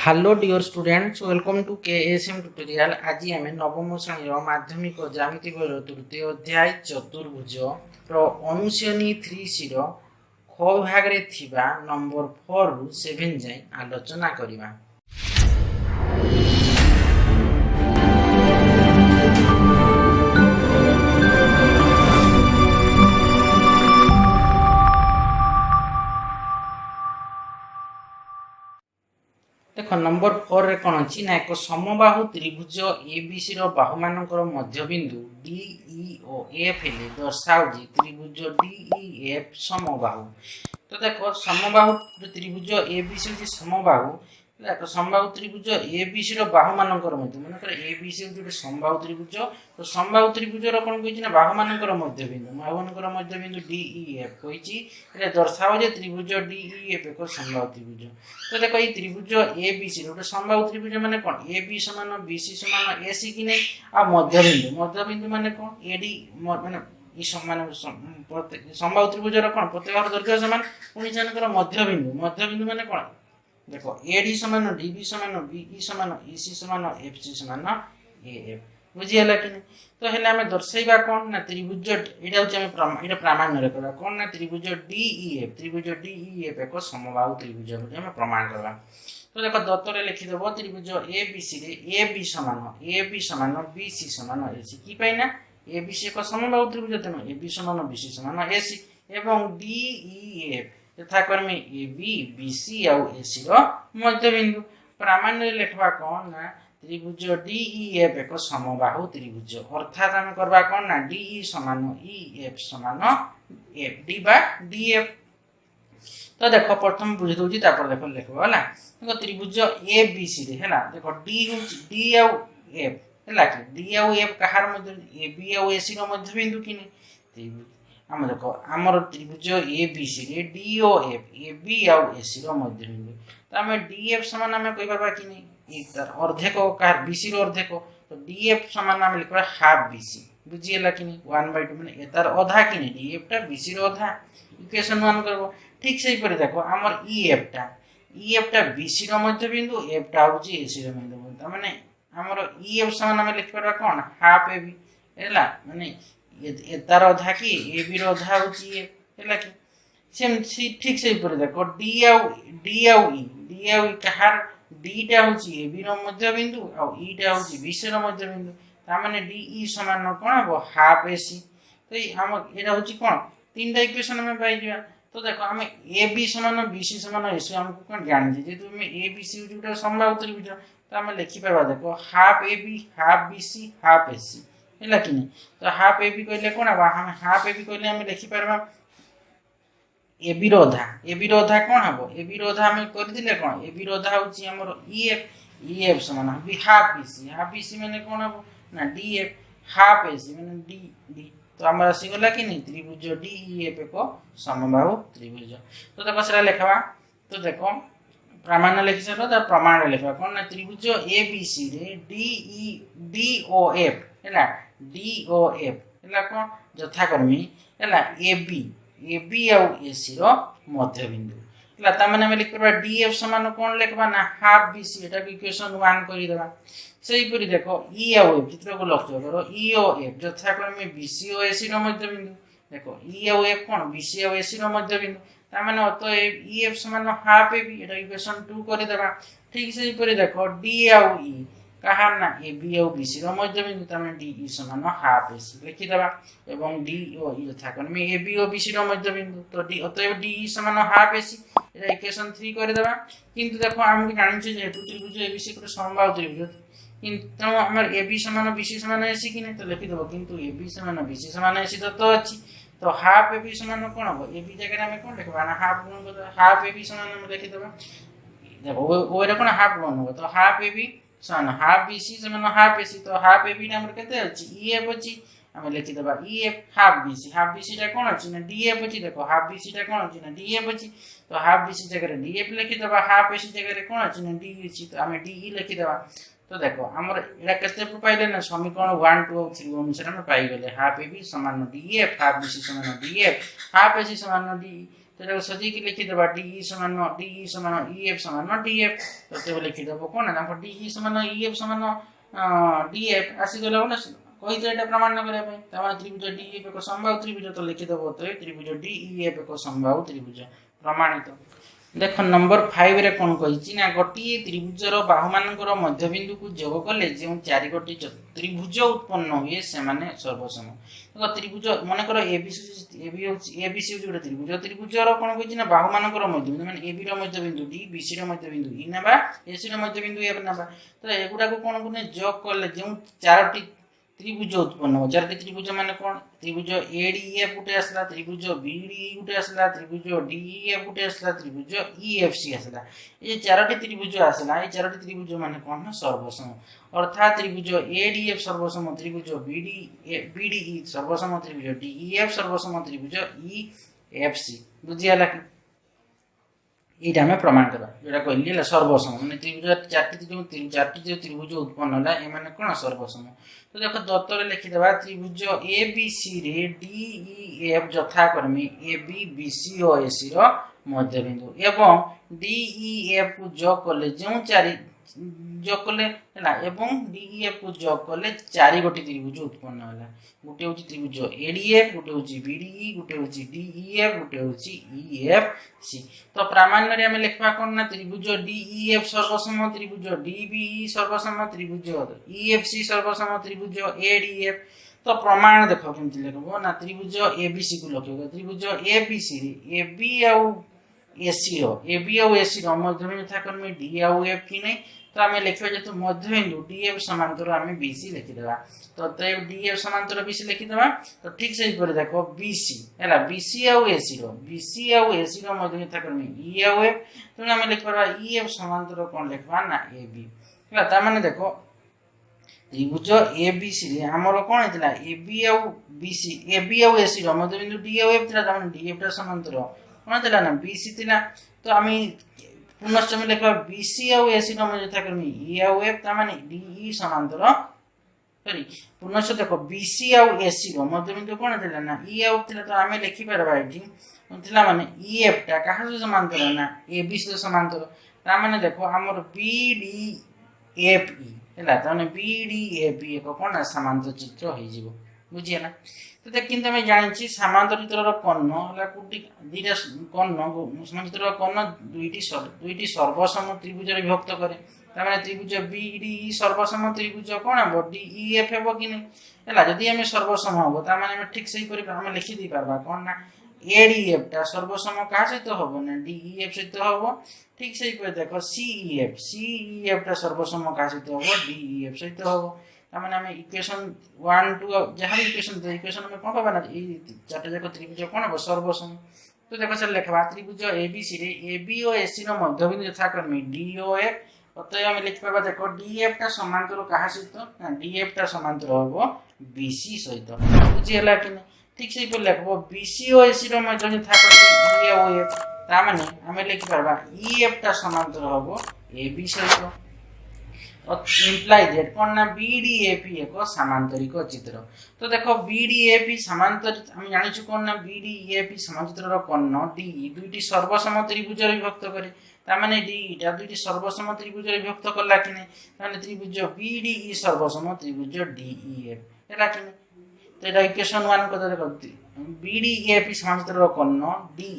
Hello dear students, welcome to KSM tutorial. आज आम नवम श्रेणी माध्यमिक ज्यामिति बहिर तृतीय अध्याय चतुर्भुज अनुशीलनी 3 ख विभाग नंबर 4 रु 7 जाए आलोचना करवा। देख नंबर 4 रे कौन अच्छी ना एक समबाहु त्रिभुज एबीसी बाहु मान मध्यबिंदु DEO F दर्शाऊ त्रिभुज DEF समबाहु। तो देख समबाहु त्रिभुज एबीसी समबाहु देख समबाहु त्रिभुज एबीसी बाहु मान मनकर एबीसी गोटे समबाहु त्रिभुज। तो समबाहु त्रिभुज कौन कही बाहु मान मध्यबिंदु मध्यबिंदु DEF कही दर्शाओ त्रिभुज DEF एक समबाहु त्रिभुज। तो देख ये त्रिभुज एबीसी गोटे समबाहु त्रिभुज माने कौन AB समान BC समान AC कि नहीं आ मध्यबिंदु माने कौन AD माने समबाहु त्रिभुज कौन प्रत्येक दैर्घ्य समान पुणी जनकर मध्यबिंदु माने कौन देख AD समान DB समान BE समान EC समान FC समान AF बुझीगला कि नहीं। तो हेले आमे दर्शाइबा कौन ना त्रिभुज एटा होचे आमे प्रामाण्य रे करबा कौन ना त्रिभुज DEF एक समबाहु त्रिभुज बोली आमे प्रमाण करबा। तो देखो दत्तरे लिखि देबो त्रिभुज ABC रे AB समान BC समान AC की पाइना ABC एक समबाहु त्रिभुज तेनो AB समान BC समान AC एवं DEF यथा कर्मे AB BC आउ AC रो मध्यबिंदु प्रामाण्य लिखबा कौन ना त्रिभुज DEF एक समबाहु त्रिभुज अर्थात आम करबा कौन ना DE समान EF समान FD बा DF। तो देखो प्रथम बुझी दउची तापर देखो लिखबो हला। देखो त्रिभुज ABC रे हला देखो D होची D आउ F हला कि D आउ F कहार मध्य AB आउ AC रो मध्यबिंदु किनी त्रिभुज हम देखो हमर त्रिभुज ABC रे DOF AB आउ AC रो मध्यबिंदु। तो हम DF समान हम कहि परबा किनी एक तार अर्धेक कार BC रो अर्धेक। तो DF समान हम लिखबा हाफ BC बुझियला किनी 1/2 माने तार आधा किनी DF टा BC रो आधा इक्वेशन 1 करबो। ठीक से पर देखो हमर EF टा BC रो मध्यबिंदु F टा होची AC रो मध्यबिंदु। त माने हमर EF समान हम लिख परबा कोन हाफ AB हैला माने तार आधा की AB रो आधा होची हैला कि सेम ठीक से पर देखो D आउ E कहार D टा होची AB रो मध्यबिंदु और E टा होची BC रो मध्यबिंदु। ता माने DE समान कोन हो हाफ AC। तो हम एटा होची कोन तीनटा इक्वेशन में पाई जिया। तो देखो हम AB समान BC समान AC हमको कोन जानि जे जेतु हम ABC जोटा समबाहु त्रिभुज तो हम लिखि परबा देखो half AB half BC half AC हैला कि नहीं। तो हाफ AB कहले कोन बा हम हाफ AB कहले हम लिखि परबा AB रो आधा कोन हबो AB रो आधा हम कर दिले कोन AB रो आधा होची हमर EF समान हाफ BC माने कोन हबो ना DF हाफ AC माने D। तो हमर आसी गला कि नहीं त्रिभुज DEF एक समबाहु त्रिभुज। तो देखो सेरा लिखबा। तो देखो प्रामाण्य लिखि सरो त प्रमाण लिखबा कोन ना त्रिभुज ABC रे DOF हैला DOF हैला कोन यथा कर्मी हैला AB आउ AC रो मध्यबिंदु हैला त माने हम लिख परबा DF समान कोन लिखबा ना हाफ BC एटा इक्वेशन 1 करि देबा। सही परि देखो E आउ F चित्र को लक्ष्य करो E ओ F यथा क्रमे BC और AC रो मध्यबिंदु। देखो E आउ F कोन BC और AC रो मध्यबिंदु ता माने अतएव EF समान हाफ AB एटा इक्वेशन 2 करि देबा। ठीक से परि देखो D आउ E कहार ना AB आउ BC रो मध्यबिंदु ता माने DE समान हाफ AC लिखि देबा एवं DO E यथा क्रमे AB और BC रो मध्यबिंदु। तो D अतएव DE समान हाफ AC एटा इक्वेशन 3 करि देबा। किंतु देखो हम जानि जे त्रिभुज ABC को समबाहु त्रिभुज किंतु हमर AB समान BC समान AC कि नहीं। तो लिखि देबो किंतु AB समान BC समान AC तो अछि। तो हाफ AB समान कोन हो AB जगह में कोन लिखबा ना हाफ AB समान हम लिखि देबा। देखो ओरे कोन हाफ गुण हो तो हाफ AB समान हाफ BC समान हाफ AC। तो हाफ AB ना हमर केते अछि EF अछि हम लिखि देबा EF हाफ BC टा कोन अछि ना DF अछि। देखो हाफ BC टा कोन अछि ना DF अछि। तो हाफ BC जगह DF लिखि देबा हाफ AC जगह कोन अछि ना DE अछि। तो हम DE लिखि देबा। तो देखो हमर एटा केते पाइले ना समीकरण 1 2 और 3 अनुसार हम पाई गेले हाफ AB समान DF हाफ BC समान DF हाफ AC समान DE। तो सजी की लिखि देबा DE समान DE समान EF समान DF तो लिखि देबो कोन ना DE समान EF समान DF आसी गला ना कहि तो एटा प्रमाण न करे पई तमा त्रिभुज DEF को समबाहु त्रिभुज तो लिखि देबो तो त्रिभुज DEF को समबाहु त्रिभुज प्रमाणित। देख नंबर 5 रे कोन कहिछि ना गोटी त्रिभुजर बाहुमानकर मध्यबिंदु को जोग कले जे चारि गोटी त्रिभुज उत्पन्न हुए से माने सर्वसम। देखो त्रिभुज मन कर एबीसी गोटे त्रिभुज त्रिभुजर कोन कहिछि ना बाहुमानकर मध्यबिंदु माने एबी रो मध्यबिंदु डी बीसी रो मध्यबिंदु ई नेबा एसी रो मध्यबिंदु ए नेबा तो एगुडा को कोन कोने जोग कले जे चारोटी त्रिभुज उत्पन्न हो चारोटी त्रिभुज माने कोन त्रिभुज एडीएफ गुटे आसला त्रिभुज बीडी गुटे आसला त्रिभुज डीईएफ गुटे आसला त्रिभुज ईएफसी आसला ये चारोटी त्रिभुज आसला ये चारोटी त्रिभुज माने कोन ना सर्वसम अर्थात त्रिभुज एडीएफ सर्वसम त्रिभुज बीडीई सर्वसम त्रिभुज डीईएफ सर्वसम त्रिभुज ईएफसी बुझियाला कि एटा हमें प्रमाण करबा जेटा कहली सर्वसम माने त्रिभुज चारटी जो त्रिभुज उत्पन्न होला ए माने कोन सर्वसम। तो देखो दत्तर लिखि देबा त्रिभुज एबीसी रे डीईएफ यथाक्रमे एबी बीसी और एसी रो मध्यबिंदु एवं डीईएफ को जोग कले जो चारि जोग कले हैला एवं डीईएफ को जोग कले चारि गोटी त्रिभुज उत्पन्न होला गुटे होची त्रिभुज एडीएफ गुटे होची बीडीई गुटे होची डीईएफ गुटे होची ईएफसी। तो प्रामाण्य रे हम लिखबा कोन ना त्रिभुज डीईएफ सर्वसम त्रिभुज डीबीई सर्वसम त्रिभुज ईएफसी सर्वसम त्रिभुज एडीएफ। तो प्रमाण देखो केमति लिखबो ना त्रिभुज एबीसी को लिखबो त्रिभुज एबीसी रे एबी आ एसी रो एबी आ एसी रो मध्यबिंदु यथाक्रमे डी आ एफ कि नै तो आम लिखा जेतु मध्यबिंदु डीएफ समांतर आम बीसी लिखिदेबा तो डीएफ समांतर बीसी लिखिदेबा तो ठीक से पर देखो बीसी हैला बीसी आ एसी रो मध्यबिंदु यथाक्रमे ई आ एफ तो आम लिख परबा ईएफ समांतर कोन लिखबा ना एबी हैला ता माने देखो त्रिभुज एबीसी रे हमर कोन हेतला एबी आ बीसी एबी आ एसी रो मध्यबिंदु डी आ एफ थिला त डीएफ टा समांतर कोन थिला ना बीसी थिला तो आम पुनश्च में लिखा बीसी आ एसी रो मध्य यथाक्रमे ई आ एफ ता माने डीई समांतर सॉरी पुनश्च देखो बीसी आ एसी रो मध्यबिंदु कोन थिला ना ई आ एफ थिला तो आमे लिखि परबा एठी थिला माने ई एफ टा कहा से समांतर ना एबी से समांतर ता माने देखो हमर बीडी एफ ई हैला ता माने बीडी एफ ई को कोन समांतर चित्र होई जिवो बुझिया ना। तो देख किंतु मैं जानि समांतर चित्रर कर्ण हला कुटी दीटा कर्ण समांतर चित्रर कर्ण दुईटी सर्वसम त्रिभुज रे विभक्त करे ता माने त्रिभुज बीडी सर्वसम त्रिभुज कोन हबो डीईएफ हेबो कि नै हैला जदी हमें सर्वसम हबो ता माने हम ठीक सही करी हम लिखि दी परबा कोन ना एडीएफ टा सर्वसम का सहित हबो ना डीईएफ सहित हबो ठीक सही कर देखो सीईएफ टा सर्वसम का सहित हबो डीईएफ सहित हबो तामाने हम इक्वेशन 1 2 जहां इक्वेशन दे इक्वेशन में कोन पाबा ना ए चारटा जाक त्रिभुज कोन हबो सर्वसम। तो देखो सर लिखबा त्रिभुज एबीसी रे एबी और एसी रो मध्यबिंदु यथाक्रमे डीओएफ अतः हम लिख पाबा देखो डीएफ ता समांतर कहा सहित ना डीएफ ता समांतर हबो बीसी सहित बुझी हला कि ठीक से पर लिखबो बीसी और एसी रो मध्यबिंदु यथाक्रमे डीओएफ ता माने हम लिख पाबा ईएफ ता समांतर हबो एबी सहित इम्प्लाई दैट कोन ना बीडीएफ एक समांतरिक चित्र। तो देखो बीडीएफ समांतर हम जानि छु कोन ना बीडीएफ समांतर रो कर्ण डी दुईटी सर्वसम त्रिभुज रे विभक्त करे ता माने डी टा दुईटी सर्वसम त्रिभुज रे विभक्त करला कि नै माने त्रिभुज बीडीई सर्वसम त्रिभुज डीईएफ एला कि नै तो एटा इक्वेशन 1 को देखो बीडीएफ समांतर रो कर्ण डी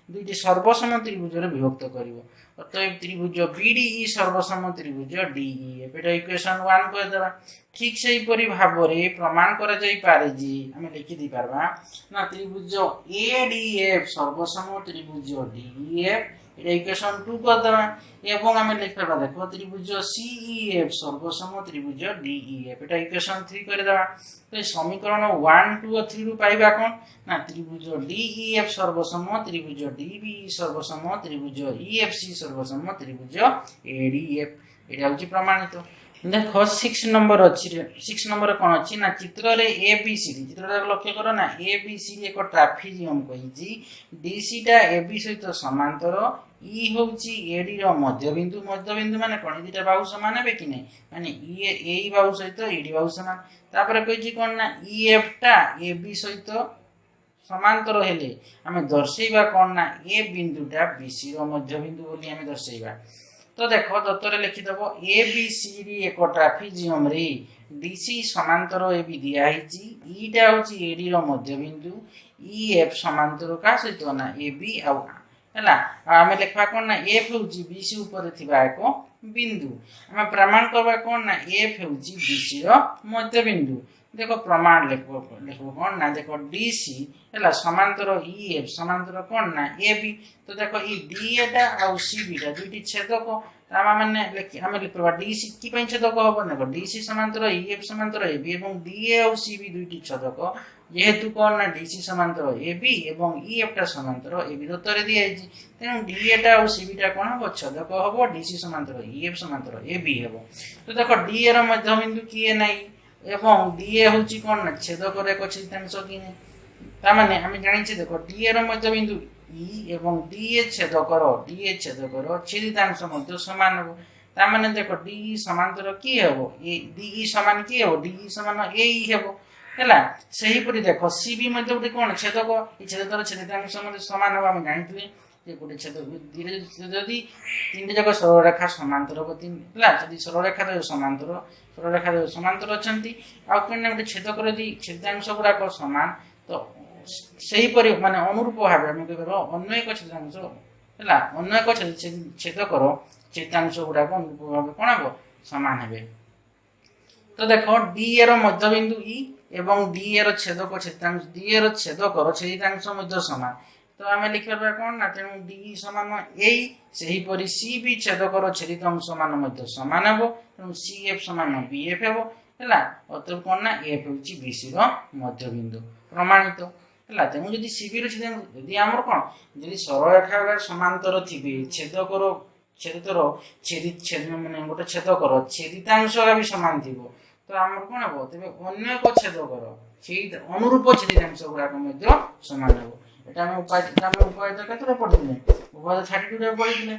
दुईटी सर्वसम त्रिभुज रे विभक्त करिवो अतः त्रिभुज बीडीई सर्वसम त्रिभुज डीईएफ एटा इक्वेशन 1 कर देबा ठीक सही परि भाव रे प्रमाण करा जाई पारे जी हमें लिखि दी परबा ना त्रिभुज एडीएफ सर्वसम त्रिभुज डीईएफ एटा इक्वेशन 2 कर देबा एवं हमें लिख परबा देखो त्रिभुज सीईएफ सर्वसम त्रिभुज डीईएफ एटा इक्वेशन 3 कर देबा। तो समीकरण 1 2 और 3 रु पाइबा कोन ना त्रिभुज डीईएफ सर्वसम त्रिभुज डीबीई सर्वसम त्रिभुज ईएफसी सर्वसम त्रिभुज एडीएफ एटा होची प्रमाणित। देखो 6 नंबर अछि 6 नंबर कोन अछि ना चित्र रे एबीसी चित्र लक्ष्य करो ना एबीसी एक ट्रापेजियम कहिजी डीसी टा एबी सहित समांतर ई होची एडी रो मध्यबिंदु माने कोन दिटा बाहु समान हेबे कि नै माने ई एई बाहु सहित एडी बाहु समान तापर कहिजी कोन ना ईएफ टा एबी सहित समांतर हेले आमे दर्शैबा कोन ना ए बिंदुटा बीसी रो मध्य बिंदु बोली आमे दर्शैबा। तो देखो दत्तरे लिखि दबो ए बी सी डी एक ट्राफिजियम रे डीसी समांतर ए बी दिया हिची ईटा होची एडी रो मध्य बिंदु ई एफ समांतर का सहित ना ए बी आ हला आमे लिखबा कोन ना एफ होची बीसी ऊपर थिबा एको बिंदु आमे प्रमाण करबा कोन ना एफ होची बीसी रो मध्य बिंदु। देखो प्रमाण लिखबो कोन ना देखो डीसी हला समांतर ई एफ समांतर कोन ना ए बी। तो देखो ई डी एटा आ सी बी टा दुटी छेदक तामा माने आमे लिखबा डीसी की पय छेदक होबो देखो डीसी समांतर ई एफ समांतर ए बी एवं डी ए आ सी बी दुटी छेदक जेहेतु कोन ना डीसी समांतर ए बी एवं ई एफ टा समांतर ए बी दत्तरे दिया हिची तेनु डी ए टा आ सी बी टा कोन होबो छेदक होबो डीसी समांतर ई एफ समांतर ए बी हेबो। तो देखो डी ए रो मध्य बिंदु किए नाही एवं डी ए होची कोन ना छेदक रे को छितांश किने ता माने हम जानि छी देखो डी ए रो मध्य बिंदु ई एवं डी ए छेदकर छेदितांश मध्य समान हो ता माने देखो डी समांतर की हेबो ए डी ई समान की हेबो डी ई समान ए ई हेबो हला सही परि देखो सी बी मध्य उठे कोन छेदक ई छेदकर छेदितांश मध्य समान हो हम जानिथि जे गुटे छेदक धीरे जदी तीन जक सरल रेखा समांतर हो तीन हला जदी सरल रेखा रे समांतर अछंती आ कोन गुटे छेदकर दी छेदितांश गुडा को समान तो सही परि माने अनुरूप भाबे हम कहबो अन्य एक छेदांश हला अन्य एक छेदकर छेदांश गुडा को अनुरूप भाबे कोन हबो समान हेबे। तो देखो डी ए रो मध्य बिंदु ई एवं डी ए रो छेदक छेदांश डी ए रो छेदकर छेदांश मध्य समान। तो आमे लिखबा कोन ना तेनु डी समान ए सही परि सी बी छेदकर छेदितांश समान मध्य समान हेबो तेनु सी एफ समान बी एफ हेबो हला अतः कोन ना एफ होची बी सी रो मध्य बिंदु प्रमाणित हला तेनु जदी सी बी रो छेदन जदी हमर कोन जदी सरल रेखा समांतर थिबे छेदतर छेद माने गोटे छेदकर छेदितांश भी समान थिबो तो हमर कोन हेबो तबे अन्य एक छेदकर छेद अनुरूप छेदितांश गुडा को मध्य समान हेबो। एटा हम उपाय तो केतरा पढिले उपाय 32 रे पढिले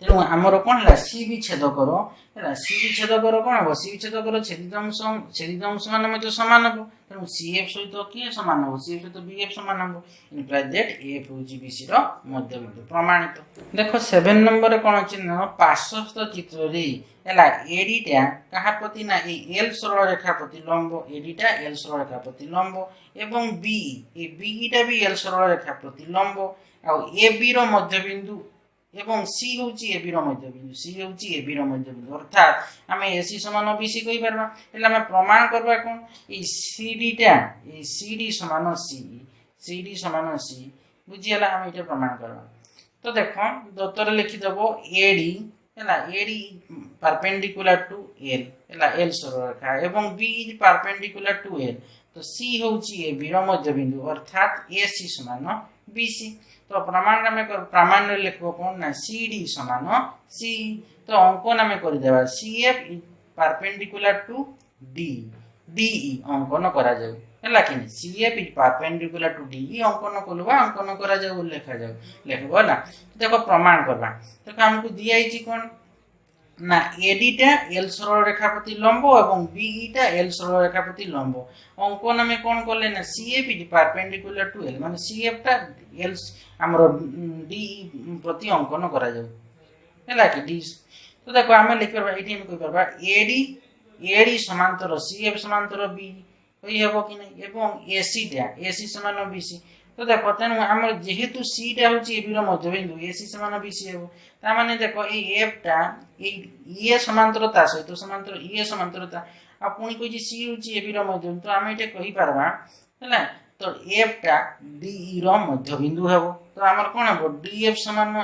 तेनु हमर कोन ला सी बी छेदकर हला सी बी छेदकर कोन हेबो सी बी छेदकर छेदितांश मान मध्य समान हेबो तेनु सी एफ सहित की समान हेबो सी एफ सहित बी एफ समान हेबो इंप्लाइज दैट एफ होची बी सी रो मध्य बिंदु प्रमाणित। देखो 7 नंबर कोन चिन्ह पार्श्वस्थ चित्र रे हला एडी टा कहा प्रति ना ए एल सरल रेखा प्रति लंब एडी टा एल सरल रेखा प्रति लंब एवं बी ए बी टा भी एल सरल रेखा प्रति लंब आ ए बी रो मध्य बिंदु एवं सी होची ए बी रो मध्य बिंदु सी होची ए बी रो मध्य बिंदु अर्थात हमें एसी समान बी सी कहि परबा एला हम प्रमाण करबा कोन ए सी डी टा ए सी डी समान सी बुझियला हम इटे प्रमाण करबा। तो देखो दत्तर लिखि दबो एडी हला एडी परपेंडिकुलर टू एल हला एल सरल रेखा एवं B is perpendicular to L तो सी होची ए बी रो मध्य बिंदु अर्थात एसी समान बीसी। तो प्रमाण में प्रमाण रे लिखबो कोन ना सीडी समान सी तो अंकन में कर देबा CF perpendicular to D DE अंकन करा जाऊ हला कि CF is perpendicular to DE अंकन कोलबा अंकन करा जाऊ लिखा जाऊ लिखबो ना। देखो प्रमाण करबा देखो हमको दिया हिची कोन ना एडी टा एल सरल रेखा प्रति लंब एवं बीई टा एल सरल रेखा प्रति लंब अंकन में कोन करले ना CF is perpendicular to L माने सीएफ टा एल हमरो डी प्रति अंकन करा जाऊ हला कि डी। तो देखो हमें लिख परबा एटी में कोइ परबा एडी समांतर सीएफ समांतर बी कोइ हेबो कि नै एवं एसी समान बीसी। तो देखो तेनु हमर जेहेतु सी टा होची ए बी रो मध्य बिंदु एसी समान बीसी हेबो ता माने देखो ए एफ टा ए समांतरता सहित समांतर ए समांतरता आ पुनी कोइ जे सी होची ए बी रो मध्य बिंदु तो हम एटे कहि परबा हला तो एफ टा डी ई रो मध्य बिंदु हेबो तो हमर कोन हेबो डी एफ समान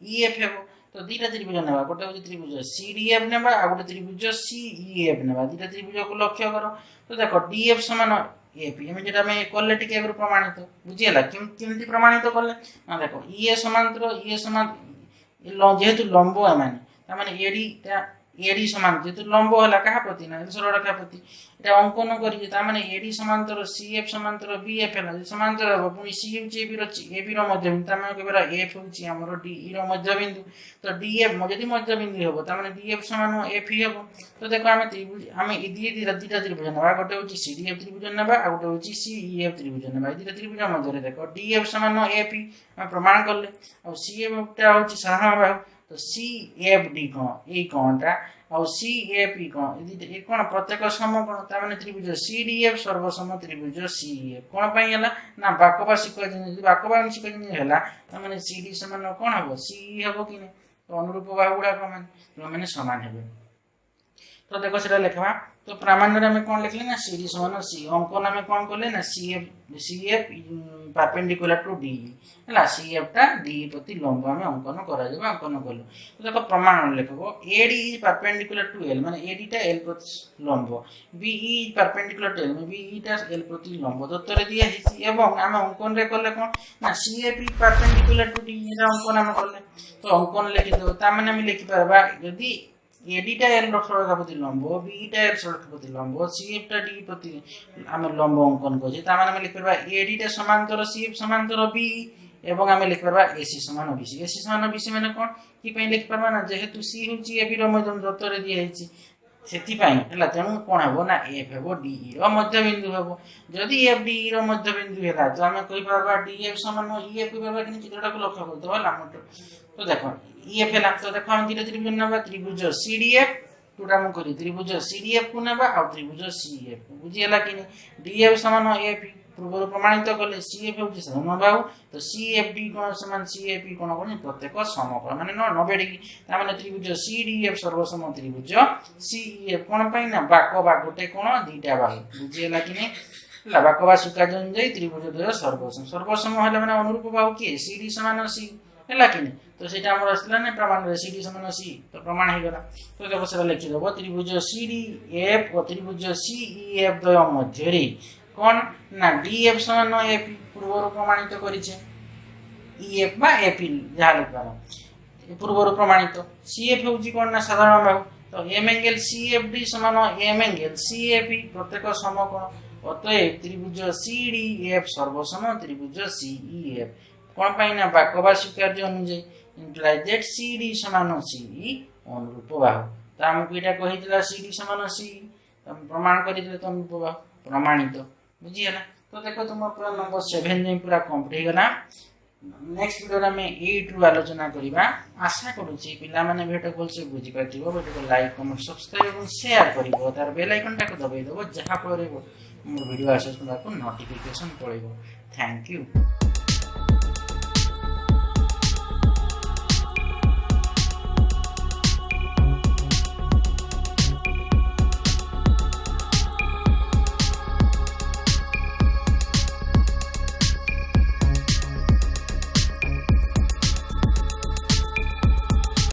ई एफ हेबो। तो दीटा त्रिभुज नेबा गोटे होची त्रिभुज सी डी एफ नेबा आ गोटे त्रिभुज सी ई एफ नेबा दीटा त्रिभुज को लक्ष्य करो। तो देखो डी एफ समान एफ एम जेटा में करले टिके एगुर प्रमाणित बुझियला केमति प्रमाणित करले ना देखो ई ए समांतर ई ए समान जेहेतु लंब है माने ता माने एडी ता एडी समान जेतु लंब होला कहा प्रति ना सरलरेखा प्रति एटा अंकन करी ता माने एडी समांतर सीएफ समांतर बीएफ होला समांतर हो पुनी सी होची एबी रो मध्य बिंदु ता माने केबरा एफ होची हमरो डी रो मध्य बिंदु तो डीएफ जदी मध्य बिंदु होबो ता माने डीएफ समान एफ ही होबो तो देखो आमे त्रिभुज आमे इदी दुटा त्रिभुज नबा गोटे होची सीडीएफ त्रिभुज नबा आ गोटे होची सीईएफ त्रिभुज नबा इदी त्रिभुज मध्य रे देखो डीएफ समान एफ ही हम प्रमाण करले और सीएफ ता होची साधारण बाहु तो सीएफडी कोण ए कोणटा और सीएफई कोण यदि कोण प्रत्येक समकोण ता माने त्रिभुज सीडीएफ सर्वसम त्रिभुज सीएफ कोण पई हला ना बाकबा सिक्वेशन यदि बाकबा सिक्वेशन हला ता माने सीडी समान कोण हबो सीई हबो कि नै तो अनुरूप बाहु गुडा माने समान हेबे तो देखो सेटा लिखवा तो प्रामाण्य रे में कोन लिखले ना सीडी समान सी अंकन में कोन करले ना सीएफ परपेंडिकुलर टू डी हला सीएफ टा डी प्रति लंब में अंकन करा जेबा अंकन करलो तो देखो प्रमाण लिखबो AD is perpendicular to L माने एडी टा एल प्रति लंब BE is perpendicular to L माने बीई टा एल प्रति लंब दत्तरे दिया हिसी एवं हम अंकन रे करले कोन ना CF is perpendicular to D एरा अंकन हम करले तो अंकन लिखि दो ता माने हम लिखि परबा यदि एडी टा एल सरलरेखा प्रति लंब बी टा एल सरलरेखा प्रति लंब सीएफ टा डी प्रति हम लंब अंकन को जे ता माने हम लिखि परबा एडी टा समांतर सीएफ समांतर बी एवं हम लिखि परबा एसी समान बीसी एसी समान बीसी माने कोन कि पई लिखि परबा ना जेहेतु सी होची ए बी रो मध्यम दत्तरे दिया हेची सेति पई हला तेनु कोन हबो ना एफ हबो डी रो मध्य बिंदु हबो जदी एफ डी रो मध्य बिंदु हेला तो हम कहि परबा डी एफ समान ई एफ परबा कि चित्रटा को लक्ष्य कर दो हला तो देखो ईएफ हेला तो देखो हम धीरे त्रिभुज नबा त्रिभुज सीडीएफ टूटा हम करी त्रिभुज सीडीएफ को नबा आ त्रिभुज सीएफ बुझी हला कि डीएफ समान एफ पूर्व प्रमाणित करले सीएफ होची समान बाहु तो सीएफडी कोण समान सीएफई कोण कोन प्रत्येक समकोण माने 90 डिग्री ता माने त्रिभुज सीडीएफ सर्वसम त्रिभुज सीएफ कोण पई ना बाको बागोटे कोण दीटा बाहु बुझी हला कि ला बाको बा सुका जन जाई त्रिभुज द्वय सर्वसम हला माने अनुरूप बाहु की सीडी समान सी हला कि तो सेटा हमर असला ने प्रमाण रे सीडी समान सी तो प्रमाण हे गला तो देखो सेटा लिखि देबो त्रिभुज सीडीएफ और त्रिभुज सीईएफ द्वय मध्य रे कोन ना डीएफ समान एफ पूर्व प्रमाणित करिছে ईएफ बा एफ जहा लिखबार पूर्व प्रमाणित सीएफ होची कोन ना साधारण बाहु तो एम एंगल सीएफडी समान एम एंगल सीएफई प्रत्येक समकोण अतएव त्रिभुज सीडीएफ सर्वसम त्रिभुज सीईएफ कोन पई ना बाकबा स्वीकार्य अनुଯାयी implies that CD समान CE अनुरूप बाहु त हमकु एटा कहितला CD समान CE हम प्रमाण करितले त अनुरूप बाहु प्रमाणित बुझी हला तो देखो तुम पूरा नंबर 7 जे पूरा कंप्लीट गला नेक्स्ट वीडियो में 8 रु आलोचना करिबा आशा करूची पिला माने भेट बोल से बुझी पातिबो वीडियो को लाइक कमेंट सब्सक्राइब और शेयर करिवो तार बेल आइकन टा को दबाई देबो जहा पर मोर वीडियो आसे सुना को नोटिफिकेशन पळेबो थैंक यू।